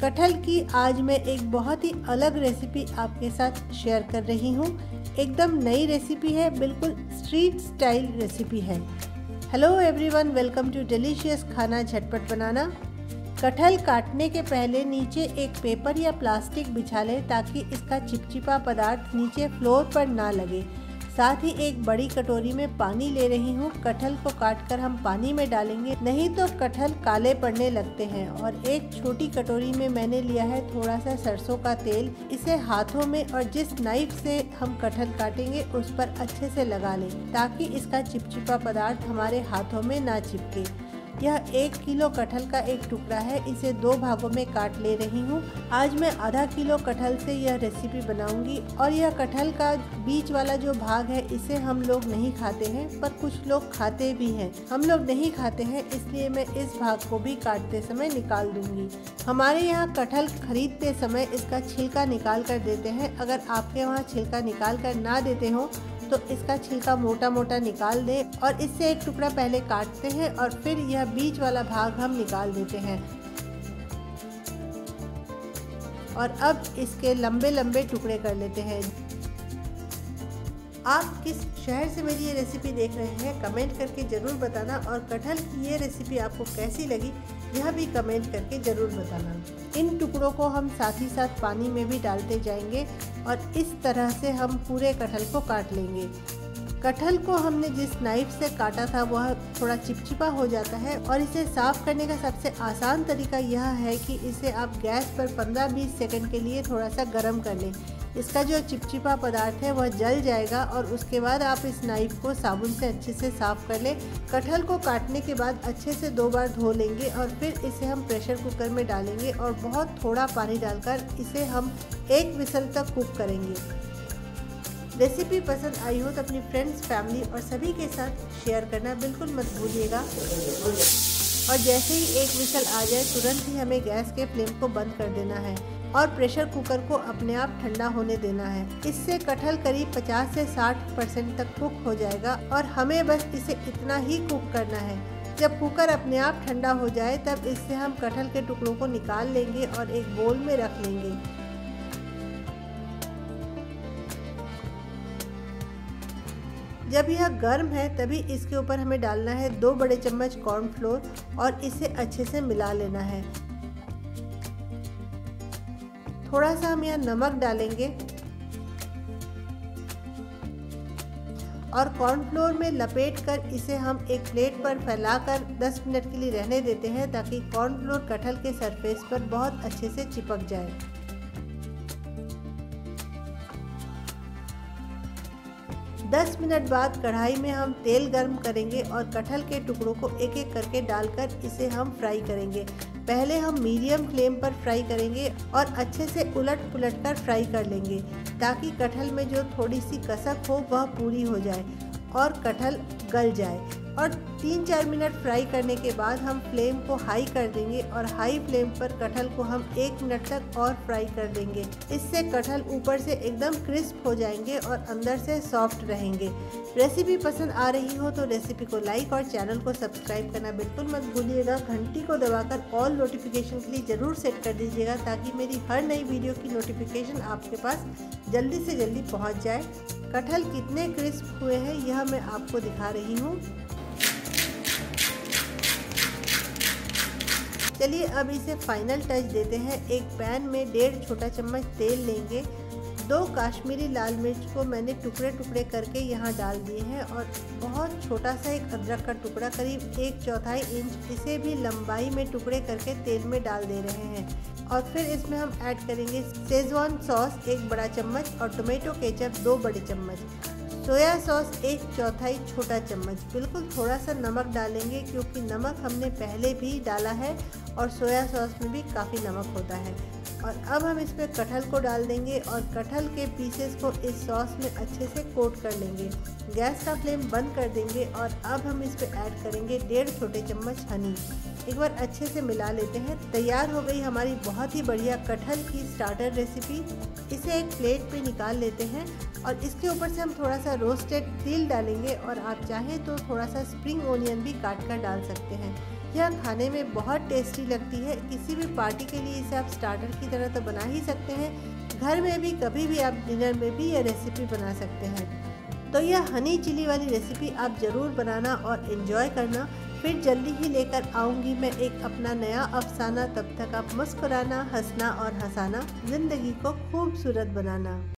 कटहल की आज मैं एक बहुत ही अलग रेसिपी आपके साथ शेयर कर रही हूँ। एकदम नई रेसिपी है, बिल्कुल स्ट्रीट स्टाइल रेसिपी है। Hello everyone, welcome to Delicious Khana Jhatpat बनाना। कटहल काटने के पहले नीचे एक पेपर या प्लास्टिक बिछा लें ताकि इसका चिपचिपा पदार्थ नीचे फ्लोर पर ना लगे। साथ ही एक बड़ी कटोरी में पानी ले रही हूँ। कटहल को काटकर हम पानी में डालेंगे, नहीं तो कटहल काले पड़ने लगते हैं। और एक छोटी कटोरी में मैंने लिया है थोड़ा सा सरसों का तेल। इसे हाथों में और जिस नाइफ से हम कटहल काटेंगे उस पर अच्छे से लगा लें ताकि इसका चिपचिपा पदार्थ हमारे हाथों में ना चिपके। यह 1 किलो कटहल का एक टुकड़ा है, इसे 2 भागों में काट ले रही हूँ। आज मैं आधा किलो कटहल से यह रेसिपी बनाऊंगी। और यह कटहल का बीच वाला जो भाग है इसे हम लोग नहीं खाते हैं, पर कुछ लोग खाते भी हैं। हम लोग नहीं खाते हैं, इसलिए मैं इस भाग को भी काटते समय निकाल दूंगी। हमारे यहाँ कटहल खरीदते समय इसका छिलका निकाल कर देते हैं। अगर आपके वहाँ छिलका निकाल कर ना देते हो तो इसका छिलका मोटा मोटा निकाल दें और इससे एक टुकड़ा पहले काटते हैं और फिर यह बीच वाला भाग हम निकाल देते हैं। और अब इसके लंबे लंबे टुकड़े कर लेते हैं। आप किस शहर से मेरी ये रेसिपी देख रहे हैं कमेंट करके ज़रूर बताना। और कटहल की ये रेसिपी आपको कैसी लगी यह भी कमेंट करके ज़रूर बताना। इन टुकड़ों को हम साथ ही साथ पानी में भी डालते जाएंगे और इस तरह से हम पूरे कटहल को काट लेंगे। कटहल को हमने जिस नाइफ से काटा था वह थोड़ा चिपचिपा हो जाता है और इसे साफ़ करने का सबसे आसान तरीका यह है कि इसे आप गैस पर 15-20 सेकंड के लिए थोड़ा सा गर्म कर लें। इसका जो चिपचिपा पदार्थ है वह जल जाएगा और उसके बाद आप इस नाइफ को साबुन से अच्छे से साफ़ कर लें। कटहल को काटने के बाद अच्छे से 2 बार धो लेंगे और फिर इसे हम प्रेशर कुकर में डालेंगे और बहुत थोड़ा पानी डालकर इसे हम 1 विसल तक कुक करेंगे। रेसिपी पसंद आई हो तो अपनी फ्रेंड्स, फैमिली और सभी के साथ शेयर करना बिल्कुल मत भूलिएगा। और जैसे ही 1 विसल आ जाए तुरंत ही हमें गैस के फ्लेम को बंद कर देना है और प्रेशर कुकर को अपने आप ठंडा होने देना है। इससे कटहल करीब 50 से 60% तक कुक हो जाएगा और हमें बस इसे इतना ही कुक करना है। जब कुकर अपने आप ठंडा हो जाए तब इससे हम कटहल के टुकड़ों को निकाल लेंगे और एक बोल में रख लेंगे। जब यह गर्म है तभी इसके ऊपर हमें डालना है 2 बड़े चम्मच कॉर्नफ्लोर और इसे अच्छे से मिला लेना है। थोड़ा सा हम यहाँ नमक डालेंगे और कॉर्नफ्लोर में लपेटकर इसे हम एक प्लेट पर फैलाकर 10 मिनट के लिए रहने देते हैं ताकि कॉर्नफ्लोर कटहल के सरफेस पर बहुत अच्छे से चिपक जाए। 10 मिनट बाद कढ़ाई में हम तेल गर्म करेंगे और कटहल के टुकड़ों को एक एक करके डालकर इसे हम फ्राई करेंगे। पहले हम मीडियम फ्लेम पर फ्राई करेंगे और अच्छे से उलट पुलट कर फ्राई कर लेंगे ताकि कटहल में जो थोड़ी सी कसक हो वह पूरी हो जाए और कटहल गल जाए। और 3-4 मिनट फ्राई करने के बाद हम फ्लेम को हाई कर देंगे और हाई फ्लेम पर कटहल को हम 1 मिनट तक और फ्राई कर देंगे। इससे कटहल ऊपर से एकदम क्रिस्प हो जाएंगे और अंदर से सॉफ्ट रहेंगे। रेसिपी पसंद आ रही हो तो रेसिपी को लाइक और चैनल को सब्सक्राइब करना बिल्कुल मत भूलिएगा। घंटी को दबाकर ऑल नोटिफिकेशन के लिए ज़रूर सेट कर दीजिएगा ताकि मेरी हर नई वीडियो की नोटिफिकेशन आपके पास जल्दी से जल्दी पहुँच जाए। कटहल कितने क्रिस्प हुए हैं यह मैं आपको दिखा रही हूँ। चलिए अब इसे फाइनल टच देते हैं। एक पैन में 1.5 छोटा चम्मच तेल लेंगे। 2 काश्मीरी लाल मिर्च को मैंने टुकड़े टुकड़े करके यहाँ डाल दिए हैं और बहुत छोटा सा एक अदरक का टुकड़ा करीब 1/4 इंच इसे भी लंबाई में टुकड़े करके तेल में डाल दे रहे हैं। और फिर इसमें हम ऐड करेंगे शेजवान सॉस 1 बड़ा चम्मच और टोमेटो केचप 2 बड़े चम्मच, सोया सॉस 1/4 छोटा चम्मच। बिल्कुल थोड़ा सा नमक डालेंगे क्योंकि नमक हमने पहले भी डाला है और सोया सॉस में भी काफ़ी नमक होता है। और अब हम इसमें कटहल को डाल देंगे और कटहल के पीसेस को इस सॉस में अच्छे से कोट कर लेंगे। गैस का फ्लेम बंद कर देंगे और अब हम इस पर ऐड करेंगे 1.5 छोटे चम्मच हनी। एक बार अच्छे से मिला लेते हैं। तैयार हो गई हमारी बहुत ही बढ़िया कटहल की स्टार्टर रेसिपी। इसे एक प्लेट पे निकाल लेते हैं और इसके ऊपर से हम थोड़ा सा रोस्टेड तिल डालेंगे और आप चाहें तो थोड़ा सा स्प्रिंग ओनियन भी काट कर डाल सकते हैं। यह खाने में बहुत टेस्टी लगती है। किसी भी पार्टी के लिए इसे आप स्टार्टर की तरह तो बना ही सकते हैं। घर में भी कभी भी आप डिनर में भी यह रेसिपी बना सकते हैं। तो यह हनी चिली वाली रेसिपी आप ज़रूर बनाना और इन्जॉय करना। फिर जल्दी ही लेकर आऊँगी मैं एक अपना नया अफसाना। तब तक आप मुस्कुराना, हंसना और हंसाना, ज़िंदगी को खूबसूरत बनाना।